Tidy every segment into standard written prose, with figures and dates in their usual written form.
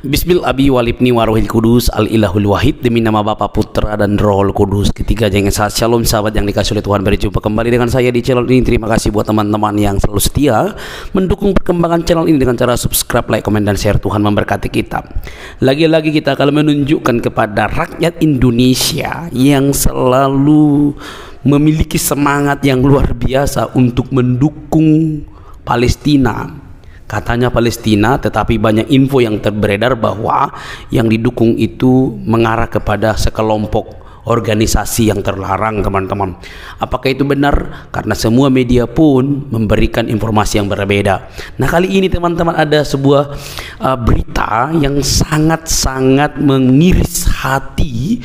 Bismil abi walibni warohil kudus al ilahul wahid, demi nama Bapa, Putra dan Rohul Kudus ketiga yang esa. Shalom sahabat yang dikasih oleh Tuhan, berjumpa kembali dengan saya di channel ini. Terima kasih buat teman-teman yang selalu setia mendukung perkembangan channel ini dengan cara subscribe, like, komen, dan share. Tuhan memberkati kita. Lagi-lagi kita akan menunjukkan kepada rakyat Indonesia yang selalu memiliki semangat yang luar biasa untuk mendukung Palestina. Katanya Palestina, tetapi banyak info yang beredar bahwa yang didukung itu mengarah kepada sekelompok organisasi yang terlarang, teman-teman. Apakah itu benar? Karena semua media pun memberikan informasi yang berbeda. Nah, kali ini teman-teman ada sebuah berita yang sangat-sangat mengiris hati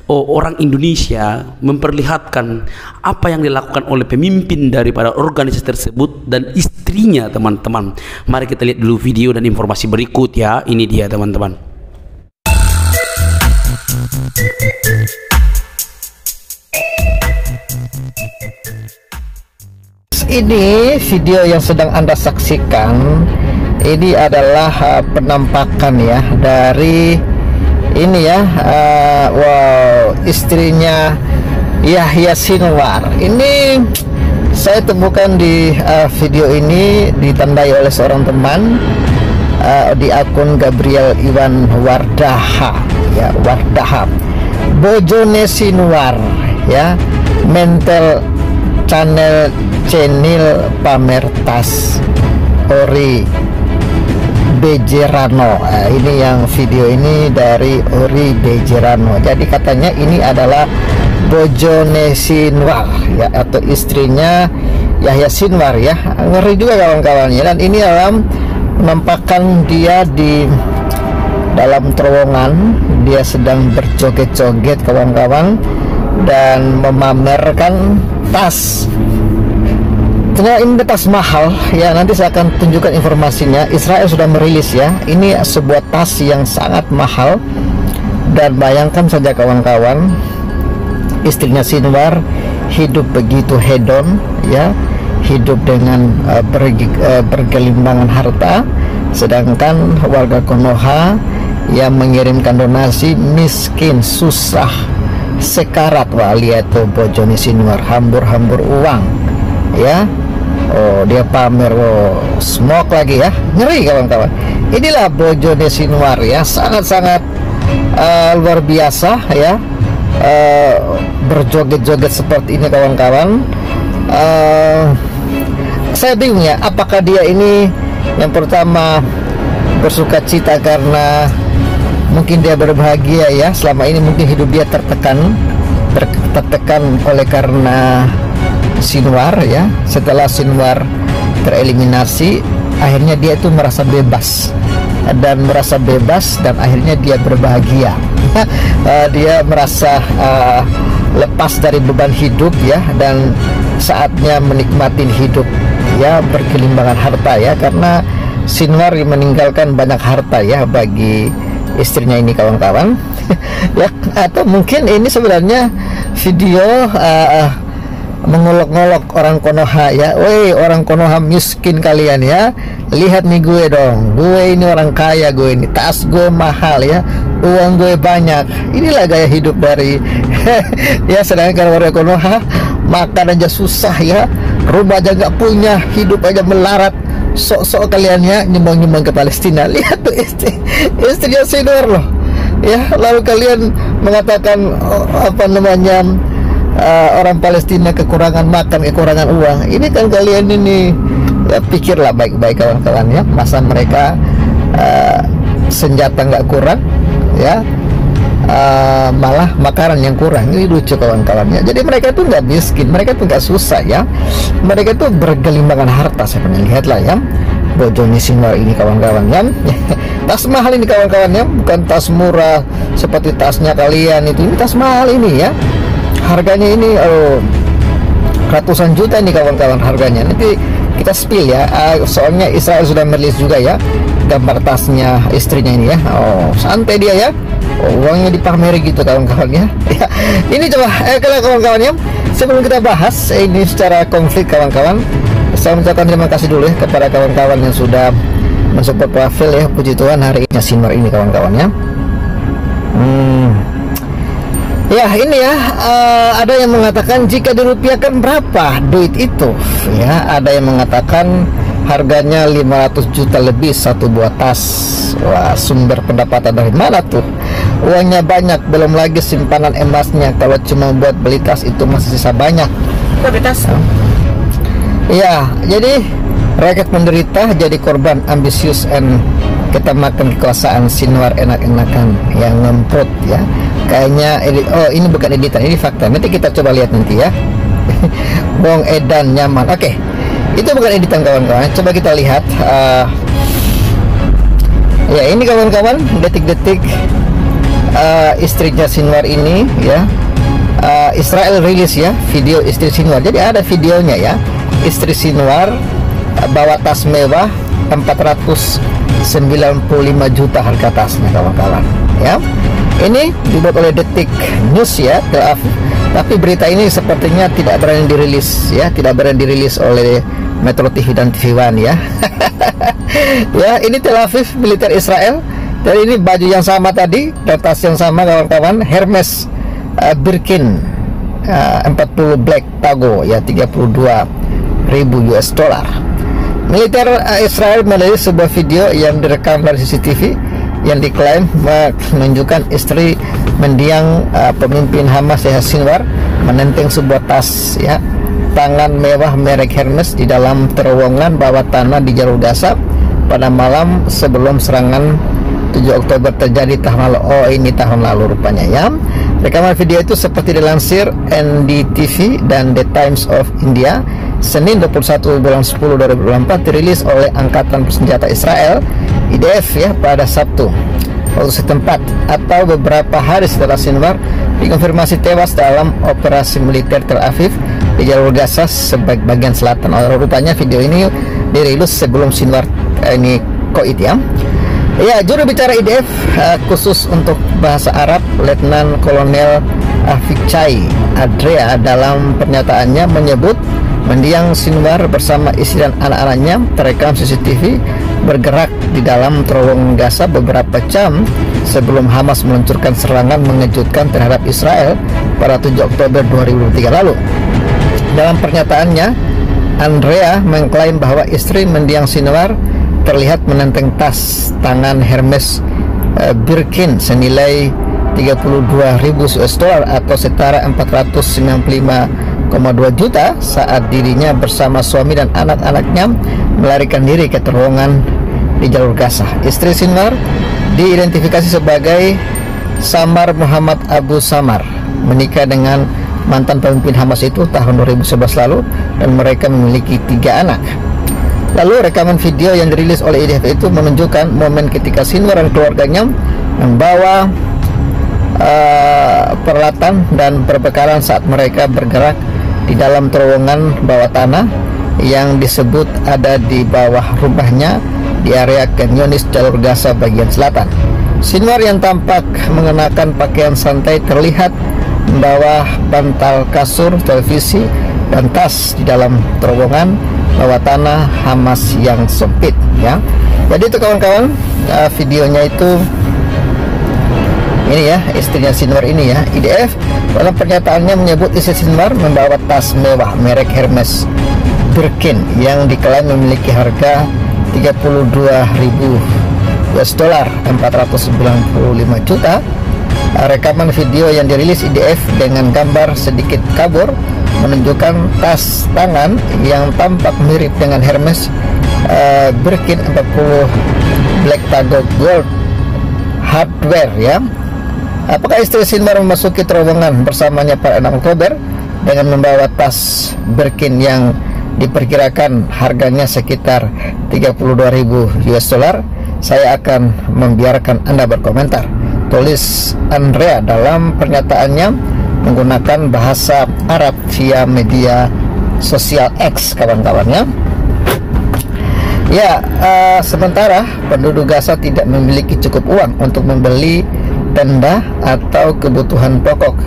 orang Indonesia, memperlihatkan apa yang dilakukan oleh pemimpin daripada organisasi tersebut dan istrinya, teman-teman. Mari kita lihat dulu video dan informasi berikut ya. Ini dia, teman-teman. Ini video yang sedang Anda saksikan. Ini adalah penampakan ya dari ini ya, wow, istrinya Yahya Sinwar. Ini saya temukan di video ini ditandai oleh seorang teman di akun Gabriel Iwan Wardaha ya, Wardaha. Bojone Sinwar ya, mental channel pamertas ori Bejerano. Ini yang video ini dari Ori Bejerano. Jadi katanya ini adalah bojone Sinwar ya, atau istrinya Yahya Sinwar ya. Ngeri juga kawan-kawannya. Dan ini dalam penampakan dia di dalam terowongan, dia sedang berjoget-joget kawan-kawan dan memamerkan tas. Ternyata ini tas mahal ya, nanti saya akan tunjukkan informasinya. Israel sudah merilis ya, ini sebuah tas yang sangat mahal. Dan bayangkan saja kawan-kawan, istrinya Sinwar hidup begitu hedon ya, hidup dengan bergelimbangan harta, sedangkan warga Konoha yang mengirimkan donasi miskin, susah, sekarat. Wah, lihat tuh bojone Sinwar, hambur-hambur uang ya. Oh, dia pamer, oh, smoke lagi ya, ngeri kawan-kawan. Inilah bojone Sinwar ya, sangat-sangat luar biasa ya, berjoget-joget seperti ini kawan-kawan. Saya bingung ya, apakah dia ini yang pertama bersuka cita karena mungkin dia berbahagia ya, selama ini mungkin hidup dia tertekan oleh karena Sinwar ya. Setelah Sinwar tereliminasi, akhirnya dia itu merasa bebas dan akhirnya dia berbahagia. Dia merasa lepas dari beban hidup ya, dan saatnya menikmati hidup ya, berkelimbangan harta ya, karena Sinwar meninggalkan banyak harta ya bagi istrinya ini kawan-kawan. Ya, atau mungkin ini sebenarnya video mengolok-ngolok orang Konoha ya. Woi, orang Konoha miskin kalian ya, lihat nih gue dong, gue ini orang kaya, gue ini tas gue mahal ya, uang gue banyak. Inilah gaya hidup dari ya, sedangkan warga Konoha makan aja susah ya, rumah aja nggak punya, hidup aja melarat. Sok-sok kalian ya nyumbang-nyumbang ke Palestina. Lihat tuh istrinya Sinwar loh ya, lalu kalian mengatakan apa namanya, orang Palestina kekurangan makan, kekurangan uang. Ini kan kalian ini ya, pikirlah baik-baik kawan-kawan ya, masa mereka senjata nggak kurang ya, malah makanan yang kurang. Ini lucu kawan-kawan ya. Jadi mereka tuh nggak miskin, mereka tuh nggak susah ya, mereka tuh bergelimbangan harta. Saya pernah lihat lah ya, bojone Sinwar ini kawan-kawan ya. Tas mahal ini kawan-kawan ya, bukan tas murah seperti tasnya kalian itu. Ini tas mahal ini ya, harganya ini ratusan juta ini kawan-kawan harganya. Nanti kita spill ya, soalnya Israel sudah merilis juga ya gambar tasnya istrinya ini ya. Oh, santai dia ya, uangnya dipameri gitu kawan-kawan ya. Ini coba kalau kawan-kawan ya, sebelum kita bahas ini secara konflik kawan-kawan, saya mengucapkan terima kasih dulu ya kepada kawan-kawan yang sudah mensupport profil ya, puji Tuhan hari ini Sinwar ini kawan-kawan ya. Ya ini ya, ada yang mengatakan jika dirupiahkan berapa duit itu ya, ada yang mengatakan harganya 500 juta lebih satu buah tas. Wah, sumber pendapatan dari mana tuh? Uangnya banyak, belum lagi simpanan emasnya. Kalau cuma buat beli tas itu masih sisa banyak. Beli tas. Ya, jadi rakyat menderita jadi korban ambisius and kita makan kekuasaan Sinwar enak-enakan yang ngemprot ya. Kayaknya oh ini bukan editan, ini fakta. Nanti kita coba lihat nanti ya. Bong edan nyaman. Oke. Itu bukan editan kawan-kawan. Coba kita lihat ya ini kawan-kawan, detik-detik istrinya Sinwar ini ya. Israel rilis ya video istri Sinwar. Jadi ada videonya ya. Istri Sinwar bawa tas mewah 495 juta harga tasnya kawan-kawan ya. Ini dibuat oleh Detik News ya, Tel Aviv. Tapi berita ini sepertinya tidak berani dirilis ya, tidak berani dirilis oleh Metro TV dan TV One ya. Ya, ini Tel Aviv militer Israel. Dan ini baju yang sama tadi, dan tas yang sama kawan-kawan, Hermes Birkin 40 Black Tago ya, 32.000 US dollar. Militer Israel merilis sebuah video yang direkam dari CCTV yang diklaim menunjukkan istri mendiang pemimpin Hamas Yahya Sinwar menenteng sebuah tas ya, tangan mewah merek Hermes di dalam terowongan bawah tanah di jalur Gaza pada malam sebelum serangan 7 Oktober terjadi tahun lalu. Oh, ini tahun lalu rupanya ya. Rekaman video itu seperti dilansir NDTV dan The Times of India Senin 21 bulan 10 2024 dirilis oleh Angkatan Bersenjata Israel IDF ya pada Sabtu waktu setempat atau beberapa hari setelah Sinwar dikonfirmasi tewas dalam operasi militer Tel Aviv di jalur Gaza sebagai bagian selatan. Rupanya video ini dirilis sebelum Sinwar ini koit ya. Ya, juru bicara IDF khusus untuk bahasa Arab Letnan Kolonel Avichai Adrea dalam pernyataannya menyebut mendiang Sinwar bersama istri dan anak-anaknya terekam CCTV bergerak di dalam terowongan Gaza beberapa jam sebelum Hamas meluncurkan serangan mengejutkan terhadap Israel pada 7 Oktober 2023 lalu. Dalam pernyataannya, Andrea mengklaim bahwa istri mendiang Sinwar terlihat menenteng tas tangan Hermes Birkin senilai 32.000 US dollar atau setara 495,2 juta saat dirinya bersama suami dan anak-anaknya melarikan diri ke terowongan di jalur Gaza. Istri Sinwar diidentifikasi sebagai Samar Muhammad Abu Samar, menikah dengan mantan pemimpin Hamas itu tahun 2011 lalu dan mereka memiliki 3 anak. Lalu rekaman video yang dirilis oleh IDF itu menunjukkan momen ketika Sinwar dan keluarganya membawa peralatan dan perbekalan saat mereka bergerak di dalam terowongan bawah tanah yang disebut ada di bawah rumahnya di area Kanyonis jalur Gaza bagian selatan. Sinwar yang tampak mengenakan pakaian santai terlihat membawa bantal kasur, televisi, dan tas di dalam terowongan bawah tanah Hamas yang sempit ya. Jadi itu kawan-kawan, videonya itu ini ya, istrinya Sinwar ini ya. IDF dalam pernyataannya menyebut istri Sinwar membawa tas mewah merek Hermes Birkin yang diklaim memiliki harga 32.000 US dollar, 495 juta. Rekaman video yang dirilis IDF dengan gambar sedikit kabur menunjukkan tas tangan yang tampak mirip dengan Hermes Birkin 40 Black Tago Gold hardware ya. Apakah istri Sinwar memasuki terowongan bersamanya pada 6 Oktober dengan membawa tas Birkin yang diperkirakan harganya sekitar 32.000 US dollar? Saya akan membiarkan Anda berkomentar, tulis Andrea dalam pernyataannya menggunakan bahasa Arab via media sosial X kawan-kawannya. Ya, sementara penduduk Gaza tidak memiliki cukup uang untuk membeli tenda atau kebutuhan pokok.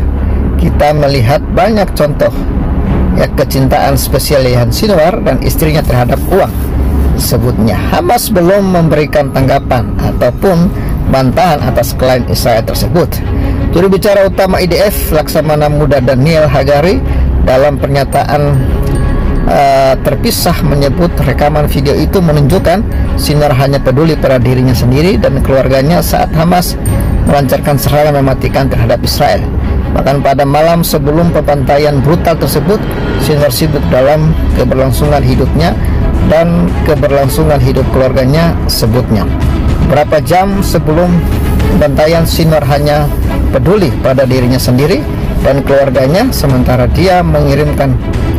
Kita melihat banyak contoh ya kecintaan spesial Yahya Sinwar dan istrinya terhadap uang. sebutnya. Hamas belum memberikan tanggapan ataupun bantahan atas klaim Israel tersebut. Juru bicara utama IDF Laksamana Muda Daniel Hagari dalam pernyataan terpisah menyebut rekaman video itu menunjukkan Sinwar hanya peduli pada dirinya sendiri dan keluarganya saat Hamas melancarkan serangan mematikan terhadap Israel. Bahkan pada malam sebelum pembantaian brutal tersebut, Sinwar sibuk dalam keberlangsungan hidupnya dan keberlangsungan hidup keluarganya, sebutnya. Beberapa jam sebelum pembantaian, Sinwar hanya peduli pada dirinya sendiri dan keluarganya, sementara dia mengirimkan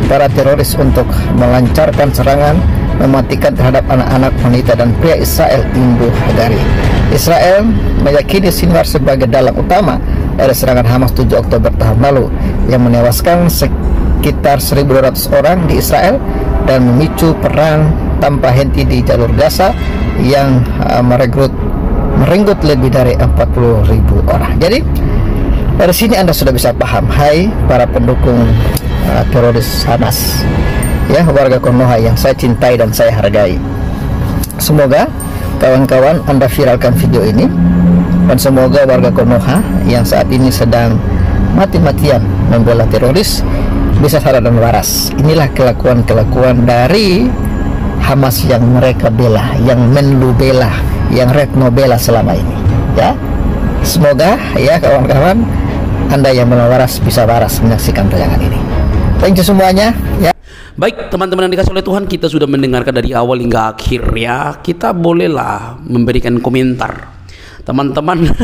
para teroris untuk melancarkan serangan mematikan terhadap anak-anak, wanita dan pria Israel, Ibu Hagari. Israel meyakini Sinwar sebagai dalang utama dari serangan Hamas 7 Oktober tahun lalu yang menewaskan sekitar 1.200 orang di Israel dan memicu perang tanpa henti di jalur Gaza yang merenggut lebih dari 40.000 orang. Jadi dari sini Anda sudah bisa paham, hai para pendukung teroris Hamas, ya, warga Konoha yang saya cintai dan saya hargai. Semoga kawan-kawan Anda viralkan video ini, dan semoga warga Konoha yang saat ini sedang mati-matian membela teroris bisa sadar dan waras. Inilah kelakuan-kelakuan dari Hamas yang mereka bela, yang Menlu bela, yang Retno bela selama ini, ya. Semoga ya kawan-kawan Anda yang belum waras bisa waras menyaksikan tayangan ini. Thank you semuanya, ya. Baik teman-teman yang dikasih oleh Tuhan, kita sudah mendengarkan dari awal hingga akhir, ya. Kita bolehlah memberikan komentar, teman-teman.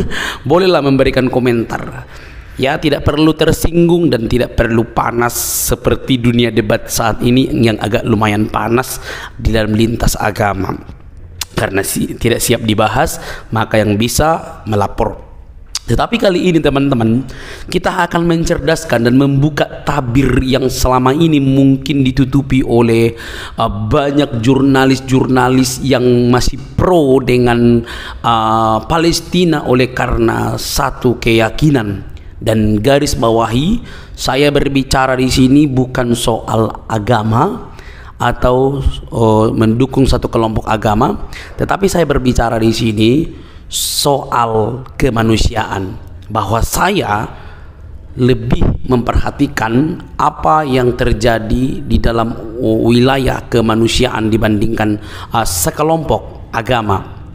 Bolehlah memberikan komentar, ya. Tidak perlu tersinggung dan tidak perlu panas seperti dunia debat saat ini yang agak lumayan panas di dalam lintas agama. Karena tidak siap dibahas, maka yang bisa melapor. Tetapi kali ini teman-teman, kita akan mencerdaskan dan membuka tabir yang selama ini mungkin ditutupi oleh banyak jurnalis-jurnalis yang masih pro dengan Palestina oleh karena satu keyakinan. Dan garis bawahi, saya berbicara di sini bukan soal agama atau mendukung satu kelompok agama, tetapi saya berbicara di sini soal kemanusiaan, bahwa saya lebih memperhatikan apa yang terjadi di dalam wilayah kemanusiaan dibandingkan sekelompok agama.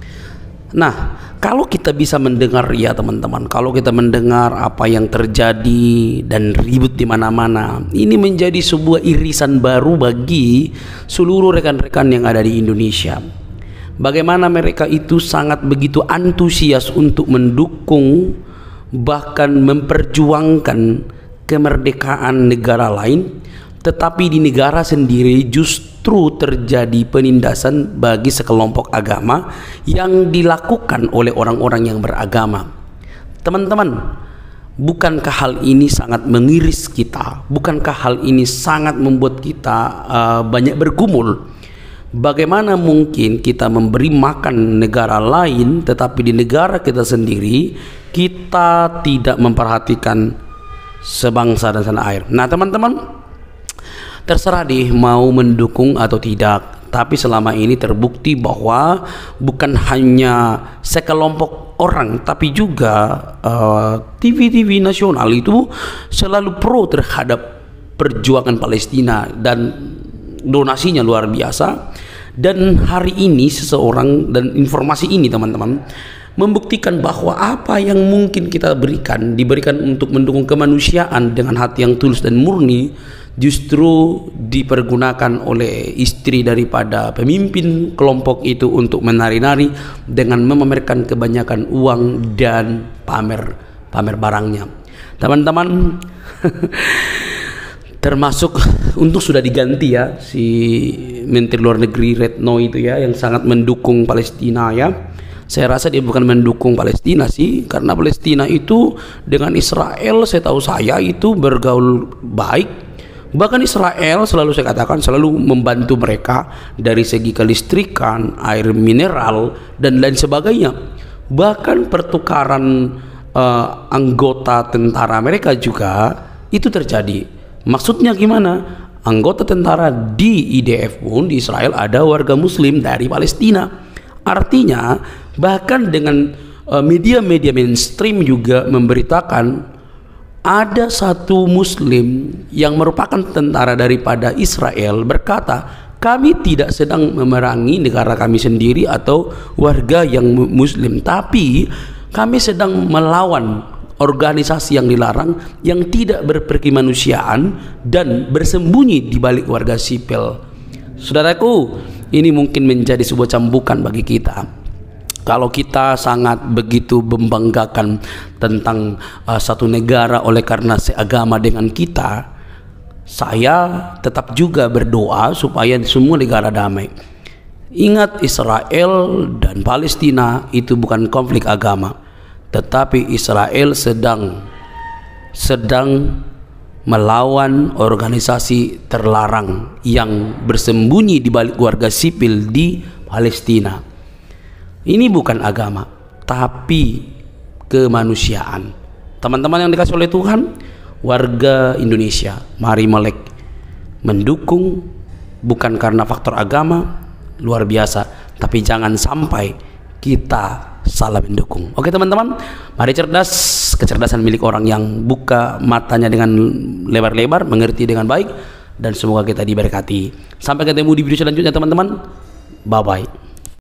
Nah, kalau kita bisa mendengar, ya teman-teman, kalau kita mendengar apa yang terjadi dan ribut di mana-mana, ini menjadi sebuah irisan baru bagi seluruh rekan-rekan yang ada di Indonesia. Bagaimana mereka itu sangat begitu antusias untuk mendukung bahkan memperjuangkan kemerdekaan negara lain, tetapi di negara sendiri justru terjadi penindasan bagi sekelompok agama yang dilakukan oleh orang-orang yang beragama. Teman-teman, bukankah hal ini sangat mengiris kita? Bukankah hal ini sangat membuat kita banyak bergumul? Bagaimana mungkin kita memberi makan negara lain, tetapi di negara kita sendiri kita tidak memperhatikan sebangsa dan tanah air? Nah teman-teman, terserah deh mau mendukung atau tidak. Tapi selama ini terbukti bahwa bukan hanya sekelompok orang, tapi juga TV-TV nasional itu selalu pro terhadap perjuangan Palestina dan donasinya luar biasa. Dan hari ini seseorang dan informasi ini teman-teman membuktikan bahwa apa yang mungkin kita diberikan untuk mendukung kemanusiaan dengan hati yang tulus dan murni, justru dipergunakan oleh istri daripada pemimpin kelompok itu untuk menari-nari dengan memamerkan kebanyakan uang dan pamer barangnya. Teman-teman, termasuk untuk sudah diganti ya si Menteri Luar Negeri Retno itu ya, yang sangat mendukung Palestina ya. Saya rasa dia bukan mendukung Palestina sih, karena Palestina itu dengan Israel setahu saya itu bergaul baik. Bahkan Israel selalu saya katakan selalu membantu mereka dari segi kelistrikan, air mineral dan lain sebagainya. Bahkan pertukaran anggota tentara mereka juga itu terjadi. Maksudnya gimana? anggota tentara di IDF pun di Israel ada warga muslim dari Palestina. Artinya bahkan dengan media-media mainstream juga memberitakan ada satu muslim yang merupakan tentara daripada Israel berkata, kami tidak sedang memerangi negara kami sendiri atau warga yang muslim, tapi kami sedang melawan organisasi yang dilarang, yang tidak berperkemanusiaan dan bersembunyi di balik warga sipil. Saudaraku, ini mungkin menjadi sebuah cambukan bagi kita. Kalau kita sangat begitu membanggakan tentang satu negara oleh karena seagama dengan kita, saya tetap juga berdoa supaya semua negara damai. Ingat, Israel dan Palestina itu bukan konflik agama, tetapi Israel sedang melawan organisasi terlarang yang bersembunyi di balik warga sipil di Palestina. Ini bukan agama, tapi kemanusiaan. Teman-teman yang dikasih oleh Tuhan, warga Indonesia, mari melek mendukung bukan karena faktor agama luar biasa, tapi jangan sampai kita salah mendukung. Oke teman-teman, mari cerdas. Kecerdasan milik orang yang buka matanya dengan lebar-lebar, mengerti dengan baik, dan semoga kita diberkati. Sampai ketemu di video selanjutnya teman-teman. Bye bye.